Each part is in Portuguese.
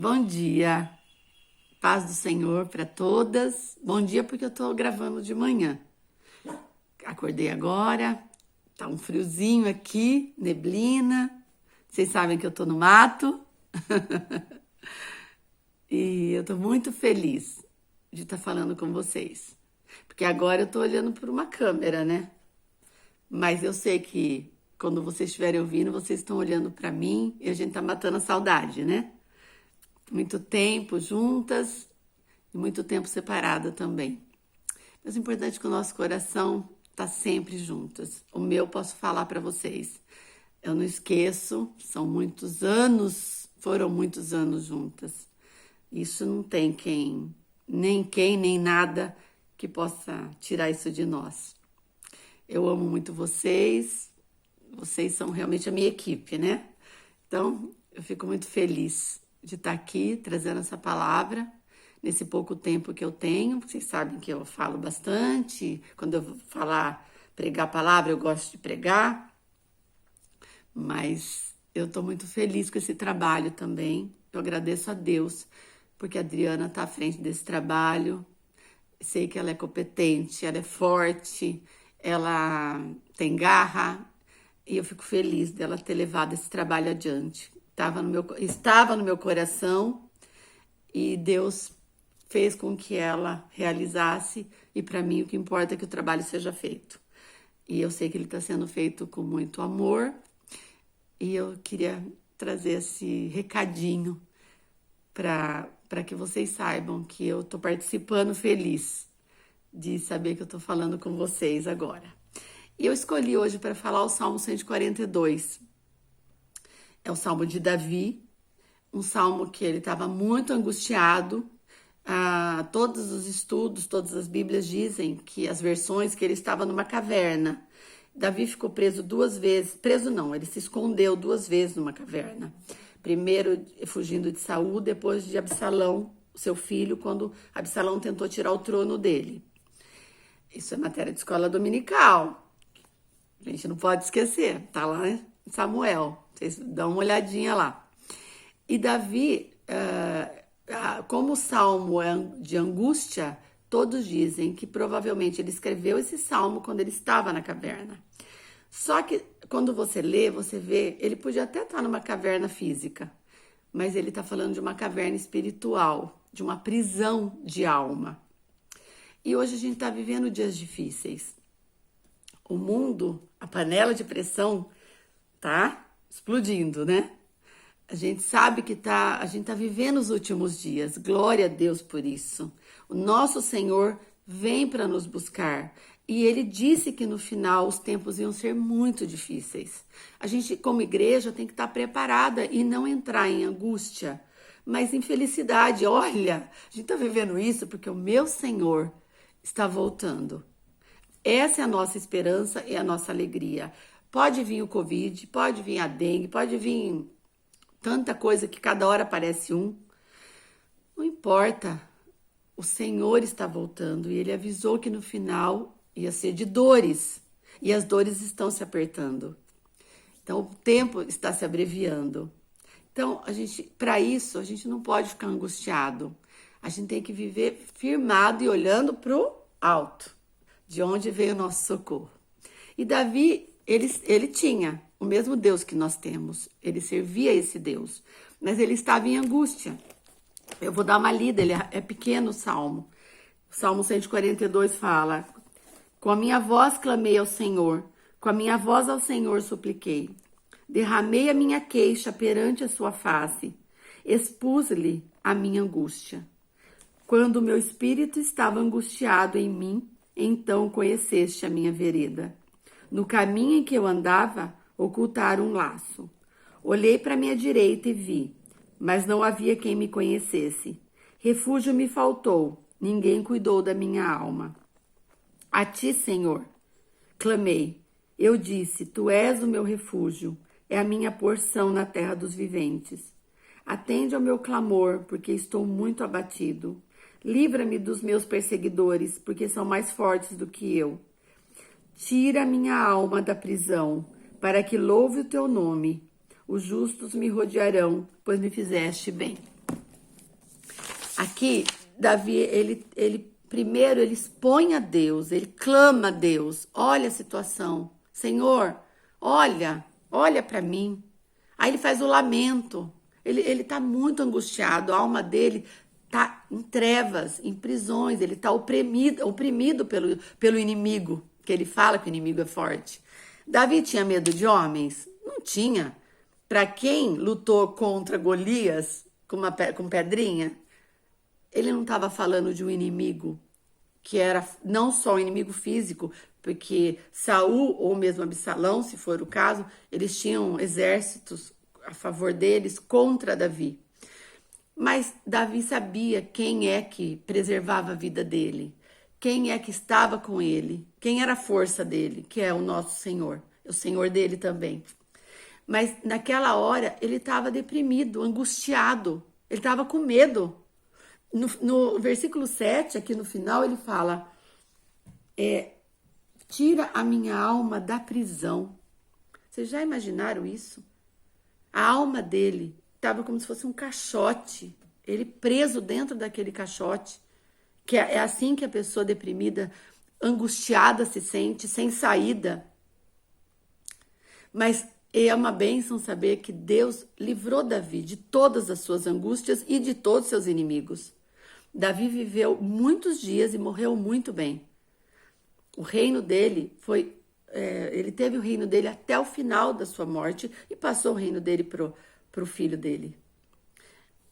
Bom dia, paz do Senhor para todas. Bom dia porque eu tô gravando de manhã. Acordei agora, tá um friozinho aqui, neblina. Vocês sabem que eu tô no mato. E eu tô muito feliz de estar falando com vocês. Porque agora eu tô olhando por uma câmera, né? Mas eu sei que quando vocês estiverem ouvindo, vocês estão olhando para mim e a gente tá matando a saudade, né? Muito tempo juntas e muito tempo separada também. Mas o importante é que o nosso coração está sempre juntos. O meu posso falar para vocês. Eu não esqueço, são muitos anos, foram muitos anos juntas. Isso não tem nem nada que possa tirar isso de nós. Eu amo muito vocês são realmente a minha equipe, né? Então, eu fico muito feliz de estar aqui trazendo essa palavra nesse pouco tempo que eu tenho. Vocês sabem que eu falo bastante. Quando eu vou pregar a palavra, eu gosto de pregar. Mas eu estou muito feliz com esse trabalho também. Eu agradeço a Deus, porque a Adriana está à frente desse trabalho. Sei que ela é competente, ela é forte, ela tem garra. E eu fico feliz dela ter levado esse trabalho adiante. Estava no meu coração e Deus fez com que ela realizasse. E para mim o que importa é que o trabalho seja feito. E eu sei que ele está sendo feito com muito amor. E eu queria trazer esse recadinho para que vocês saibam que eu estou participando feliz de saber que eu estou falando com vocês agora. E eu escolhi hoje para falar o Salmo 142. É o Salmo de Davi, um salmo que ele estava muito angustiado. Todos os estudos, todas as Bíblias dizem que as versões que ele estava numa caverna. Davi ficou preso 2 vezes, preso não, ele se escondeu 2 vezes numa caverna. Primeiro fugindo de Saul, depois de Absalão, seu filho, quando Absalão tentou tirar o trono dele. Isso é matéria de escola dominical. A gente não pode esquecer, tá lá em Samuel, vocês dão uma olhadinha lá. E Davi, como o salmo é de angústia, todos dizem que provavelmente ele escreveu esse salmo quando ele estava na caverna. Só que quando você lê, você vê, ele podia até estar numa caverna física, mas ele está falando de uma caverna espiritual, de uma prisão de alma. E hoje a gente está vivendo dias difíceis. O mundo, a panela de pressão tá explodindo, né? A gente sabe que a gente tá vivendo os últimos dias. Glória a Deus por isso. O nosso Senhor vem para nos buscar. E ele disse que no final os tempos iam ser muito difíceis. A gente, como igreja, tem que estar preparada e não entrar em angústia, mas em felicidade. Olha, a gente tá vivendo isso porque o meu Senhor está voltando. Essa é a nossa esperança e a nossa alegria. Pode vir o Covid, pode vir a dengue, pode vir tanta coisa que cada hora aparece um. Não importa, o Senhor está voltando e Ele avisou que no final ia ser de dores. E as dores estão se apertando. Então o tempo está se abreviando. Então, para isso, a gente não pode ficar angustiado. A gente tem que viver firmado e olhando para o alto, de onde veio o nosso socorro. E Davi, ele tinha o mesmo Deus que nós temos. Ele servia esse Deus, mas ele estava em angústia. Eu vou dar uma lida, ele é pequeno o Salmo. O Salmo 142 fala: com a minha voz clamei ao Senhor, com a minha voz ao Senhor supliquei. Derramei a minha queixa perante a sua face, expus-lhe a minha angústia. Quando o meu espírito estava angustiado em mim, então conheceste a minha vereda. No caminho em que eu andava, ocultaram um laço. Olhei para minha direita e vi, mas não havia quem me conhecesse. Refúgio me faltou, ninguém cuidou da minha alma. A ti, Senhor, clamei. Eu disse, tu és o meu refúgio, é a minha porção na terra dos viventes. Atende ao meu clamor, porque estou muito abatido. Livra-me dos meus perseguidores, porque são mais fortes do que eu. Tira minha alma da prisão, para que louve o teu nome. Os justos me rodearão, pois me fizeste bem. Aqui, Davi, primeiro ele expõe a Deus, ele clama a Deus. Olha a situação. Senhor, olha para mim. Aí ele faz o lamento. Ele tá muito angustiado, a alma dele tá em trevas, em prisões, ele tá oprimido pelo inimigo, que ele fala que o inimigo é forte. Davi tinha medo de homens? Não tinha. Para quem lutou contra Golias com pedrinha, ele não estava falando de um inimigo que era não só um inimigo físico, porque Saul ou mesmo Absalão, se for o caso, eles tinham exércitos a favor deles contra Davi. Mas Davi sabia quem é que preservava a vida dele, quem é que estava com ele, quem era a força dele, que é o nosso Senhor, o Senhor dele também. Mas naquela hora ele estava deprimido, angustiado, ele estava com medo. No versículo 7, aqui no final, ele fala: tira a minha alma da prisão. Vocês já imaginaram isso? A alma dele estava como se fosse um caixote, ele preso dentro daquele caixote, que é assim que a pessoa deprimida, angustiada se sente, sem saída. Mas é uma bênção saber que Deus livrou Davi de todas as suas angústias e de todos os seus inimigos. Davi viveu muitos dias e morreu muito bem. O reino dele ele teve o reino dele até o final da sua morte e passou o reino dele pro filho dele.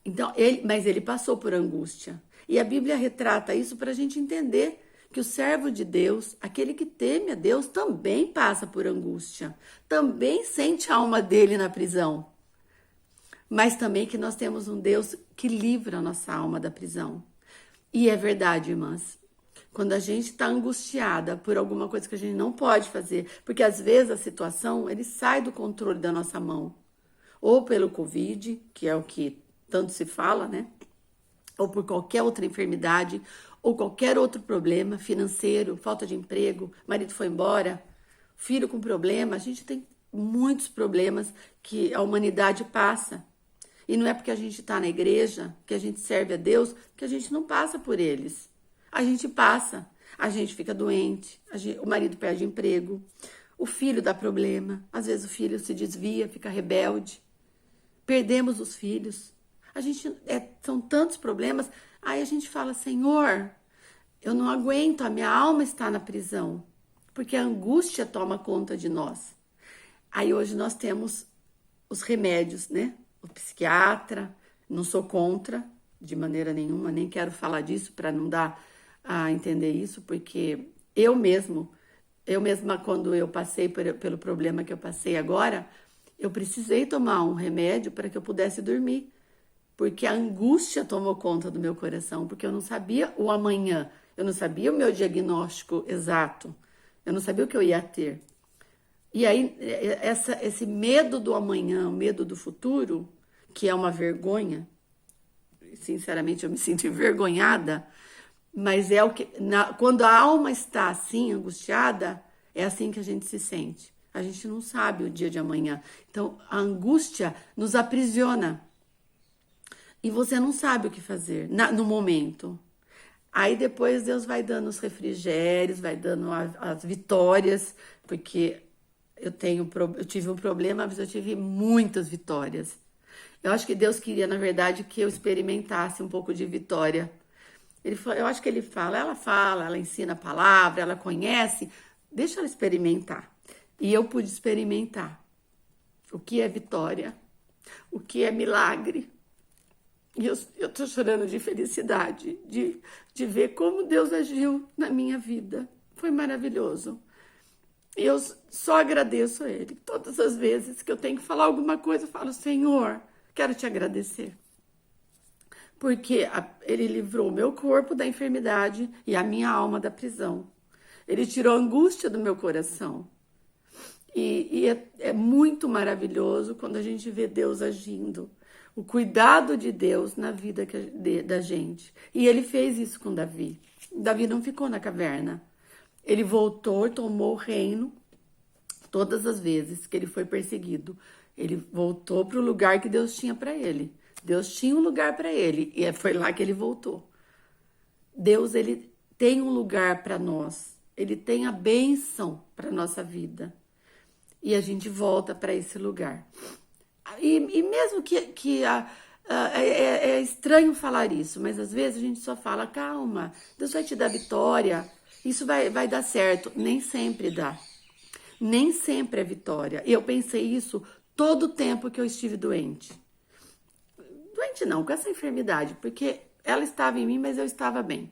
Então, mas ele passou por angústia. E a Bíblia retrata isso para a gente entender que o servo de Deus, aquele que teme a Deus, também passa por angústia. Também sente a alma dele na prisão. Mas também que nós temos um Deus que livra a nossa alma da prisão. E é verdade, irmãs. Quando a gente está angustiada por alguma coisa que a gente não pode fazer, porque às vezes a situação ele sai do controle da nossa mão. Ou pelo Covid, que é o que tanto se fala, né? Ou por qualquer outra enfermidade, ou qualquer outro problema financeiro, falta de emprego, marido foi embora, filho com problema. A gente tem muitos problemas que a humanidade passa. E não é porque a gente está na igreja, que a gente serve a Deus, que a gente não passa por eles. A gente passa, a gente fica doente, o marido perde emprego, o filho dá problema, às vezes o filho se desvia, fica rebelde, perdemos os filhos. São tantos problemas, aí a gente fala: Senhor, eu não aguento, a minha alma está na prisão, porque a angústia toma conta de nós. Aí hoje nós temos os remédios, né? O psiquiatra, não sou contra de maneira nenhuma, nem quero falar disso para não dar a entender isso, porque eu mesma, quando eu passei pelo problema que eu passei agora, eu precisei tomar um remédio para que eu pudesse dormir, porque a angústia tomou conta do meu coração, porque eu não sabia o amanhã, eu não sabia o meu diagnóstico exato, eu não sabia o que eu ia ter. E aí, esse medo do amanhã, o medo do futuro, que é uma vergonha, sinceramente eu me sinto envergonhada, mas é o que, quando a alma está assim, angustiada, é assim que a gente se sente. A gente não sabe o dia de amanhã. Então, a angústia nos aprisiona. E você não sabe o que fazer no momento. Aí depois Deus vai dando os refrigérios, vai dando as vitórias, porque eu tive um problema, mas eu tive muitas vitórias. Eu acho que Deus queria, na verdade, que eu experimentasse um pouco de vitória. Eu acho que ela ensina a palavra, ela conhece, deixa ela experimentar. E eu pude experimentar o que é vitória, o que é milagre. E eu tô chorando de felicidade, de ver como Deus agiu na minha vida. Foi maravilhoso. E eu só agradeço a Ele. Todas as vezes que eu tenho que falar alguma coisa, eu falo: Senhor, quero te agradecer. Porque Ele livrou o meu corpo da enfermidade e a minha alma da prisão. Ele tirou a angústia do meu coração. E é muito maravilhoso quando a gente vê Deus agindo. O cuidado de Deus na vida da gente. E Ele fez isso com Davi. Davi não ficou na caverna. Ele voltou e tomou o reino todas as vezes que ele foi perseguido. Ele voltou para o lugar que Deus tinha para ele. Deus tinha um lugar para ele e foi lá que ele voltou. Deus, ele tem um lugar para nós. Ele tem a bênção para nossa vida. E a gente volta para esse lugar. E mesmo é estranho falar isso, mas às vezes a gente só fala, calma, Deus vai te dar vitória, isso vai dar certo. Nem sempre dá. Nem sempre é vitória. Eu pensei isso todo o tempo que eu estive doente. Doente não, com essa enfermidade, porque ela estava em mim, mas eu estava bem.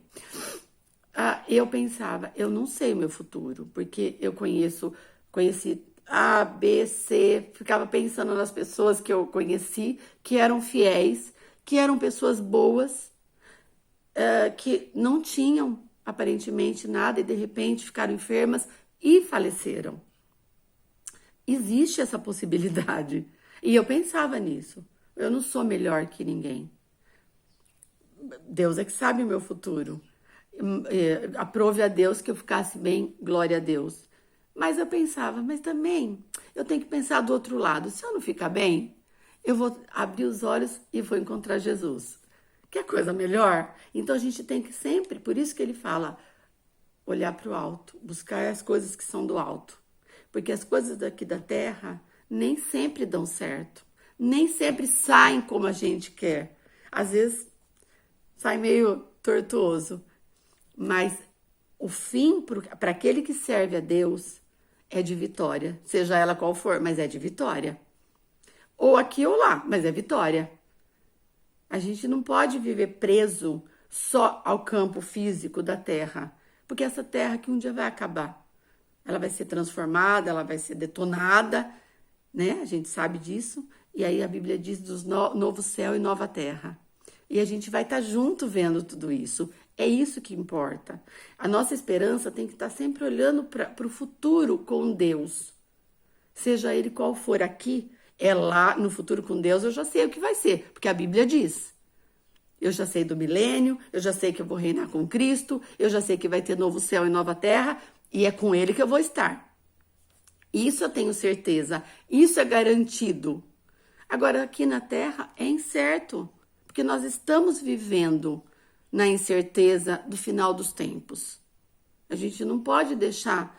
Eu pensava, eu não sei o meu futuro, porque eu conheci A, B, C, ficava pensando nas pessoas que eu conheci, que eram fiéis, que eram pessoas boas, que não tinham aparentemente nada e de repente ficaram enfermas e faleceram. Existe essa possibilidade. E eu pensava nisso. Eu não sou melhor que ninguém. Deus é que sabe o meu futuro. Aprove a Deus que eu ficasse bem, glória a Deus. Mas eu pensava, mas também eu tenho que pensar do outro lado. Se eu não ficar bem, eu vou abrir os olhos e vou encontrar Jesus. Que coisa melhor? Então a gente tem que sempre, por isso que ele fala, olhar para o alto, buscar as coisas que são do alto. Porque as coisas daqui da terra nem sempre dão certo. Nem sempre saem como a gente quer. Às vezes sai meio tortuoso. Mas o fim, para aquele que serve a Deus, é de vitória. Seja ela qual for, mas é de vitória. Ou aqui ou lá, mas é vitória. A gente não pode viver preso só ao campo físico da terra. Porque essa terra que um dia vai acabar. Ela vai ser transformada, ela vai ser detonada, né? A gente sabe disso. E aí a Bíblia diz dos novo céu e nova terra. E a gente vai estar junto vendo tudo isso. É isso que importa. A nossa esperança tem que estar sempre olhando para o futuro com Deus. Seja ele qual for aqui, é lá no futuro com Deus, eu já sei o que vai ser, porque a Bíblia diz. Eu já sei do milênio, eu já sei que eu vou reinar com Cristo, eu já sei que vai ter novo céu e nova terra, e é com ele que eu vou estar. Isso eu tenho certeza, isso é garantido. Agora, aqui na terra é incerto, porque nós estamos vivendo na incerteza do final dos tempos. A gente não pode deixar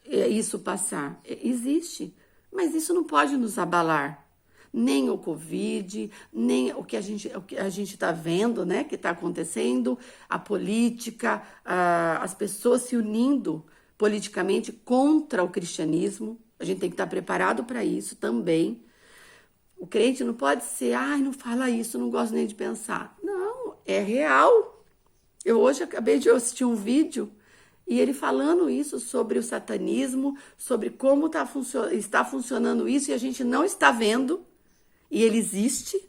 isso passar. Existe, mas isso não pode nos abalar. Nem o Covid, nem o que a gente está vendo, né, que está acontecendo, a política, as pessoas se unindo politicamente contra o cristianismo. A gente tem que estar preparado para isso também. O crente não pode ser, não fala isso, não gosto nem de pensar. Não, é real. Eu hoje acabei de assistir um vídeo e ele falando isso sobre o satanismo, sobre como está funcionando isso e a gente não está vendo. E ele existe,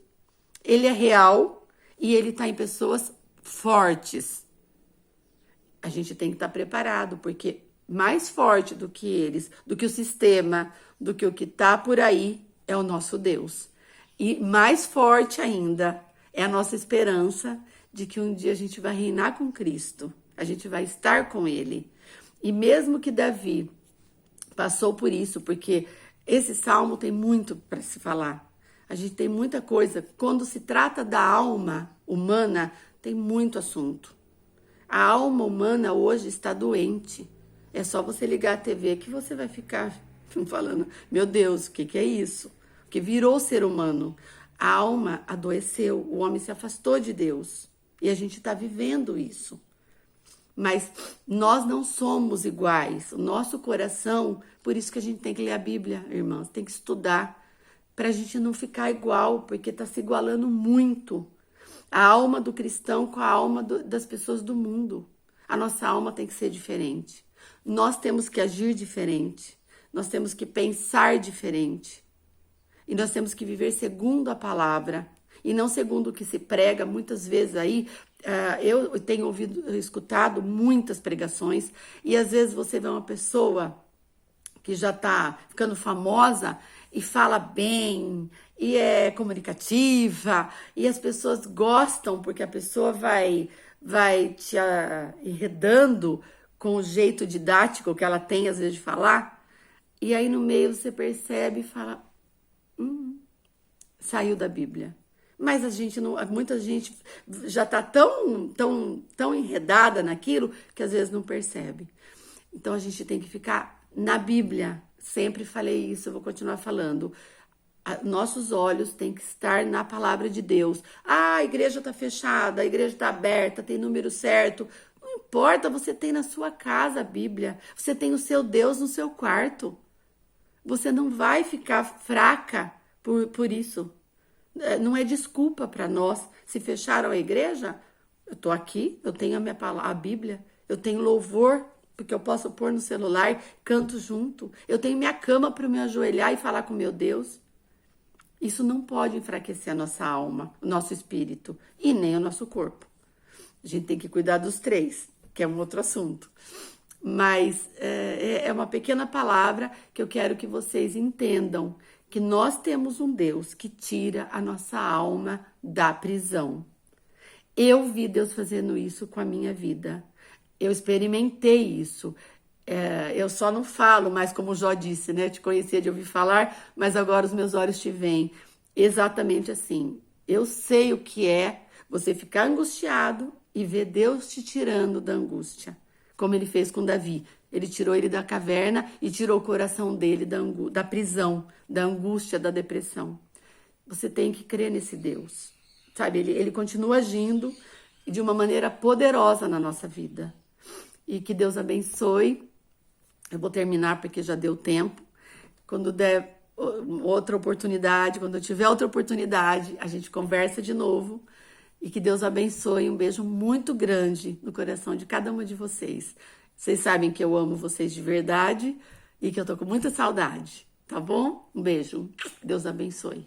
ele é real e ele está em pessoas fortes. A gente tem que estar preparado, porque mais forte do que eles, do que o sistema, do que o que está por aí, é o nosso Deus. E mais forte ainda é a nossa esperança de que um dia a gente vai reinar com Cristo. A gente vai estar com Ele. E mesmo que Davi passou por isso, porque esse salmo tem muito para se falar. A gente tem muita coisa. Quando se trata da alma humana, tem muito assunto. A alma humana hoje está doente. É só você ligar a TV que você vai ficar falando, meu Deus, o que é isso? Que virou ser humano. A alma adoeceu, o homem se afastou de Deus. E a gente está vivendo isso. Mas nós não somos iguais. O nosso coração, por isso que a gente tem que ler a Bíblia, irmãos, tem que estudar, para a gente não ficar igual, porque está se igualando muito. A alma do cristão com a alma das pessoas do mundo. A nossa alma tem que ser diferente. Nós temos que agir diferente. Nós temos que pensar diferente. E nós temos que viver segundo a palavra. E não segundo o que se prega. Muitas vezes aí, eu tenho escutado muitas pregações. E às vezes você vê uma pessoa que já está ficando famosa e fala bem, e é comunicativa, e as pessoas gostam porque a pessoa vai te enredando com o jeito didático que ela tem às vezes de falar, e aí no meio você percebe e fala, saiu da Bíblia. Mas a gente não, muita gente já está tão enredada naquilo que às vezes não percebe. Então a gente tem que ficar na Bíblia. Sempre falei isso, eu vou continuar falando. Nossos olhos têm que estar na palavra de Deus. Ah, a igreja está fechada, a igreja está aberta, tem número certo. Não importa, você tem na sua casa a Bíblia. Você tem o seu Deus no seu quarto. Você não vai ficar fraca por isso. Não é desculpa para nós. Se fecharam a igreja, eu estou aqui, eu tenho a minha palavra, a Bíblia, eu tenho louvor, porque eu posso pôr no celular, canto junto. Eu tenho minha cama para me ajoelhar e falar com meu Deus. Isso não pode enfraquecer a nossa alma, o nosso espírito e nem o nosso corpo. A gente tem que cuidar dos três, que é um outro assunto. Mas é uma pequena palavra que eu quero que vocês entendam, que nós temos um Deus que tira a nossa alma da prisão. Eu vi Deus fazendo isso com a minha vida. Eu experimentei isso. Eu só não falo, mas como o Jó disse, né? Te conhecia de ouvir falar, mas agora os meus olhos te veem. Exatamente assim. Eu sei o que é você ficar angustiado e ver Deus te tirando da angústia, como ele fez com Davi. Ele tirou ele da caverna e tirou o coração dele da prisão, da angústia, da depressão. Você tem que crer nesse Deus, sabe? Ele continua agindo de uma maneira poderosa na nossa vida. E que Deus abençoe. Eu vou terminar porque já deu tempo. Quando der outra oportunidade, quando eu tiver outra oportunidade, a gente conversa de novo. E que Deus abençoe. Um beijo muito grande no coração de cada uma de vocês. Vocês sabem que eu amo vocês de verdade e que eu tô com muita saudade, tá bom? Um beijo. Deus abençoe.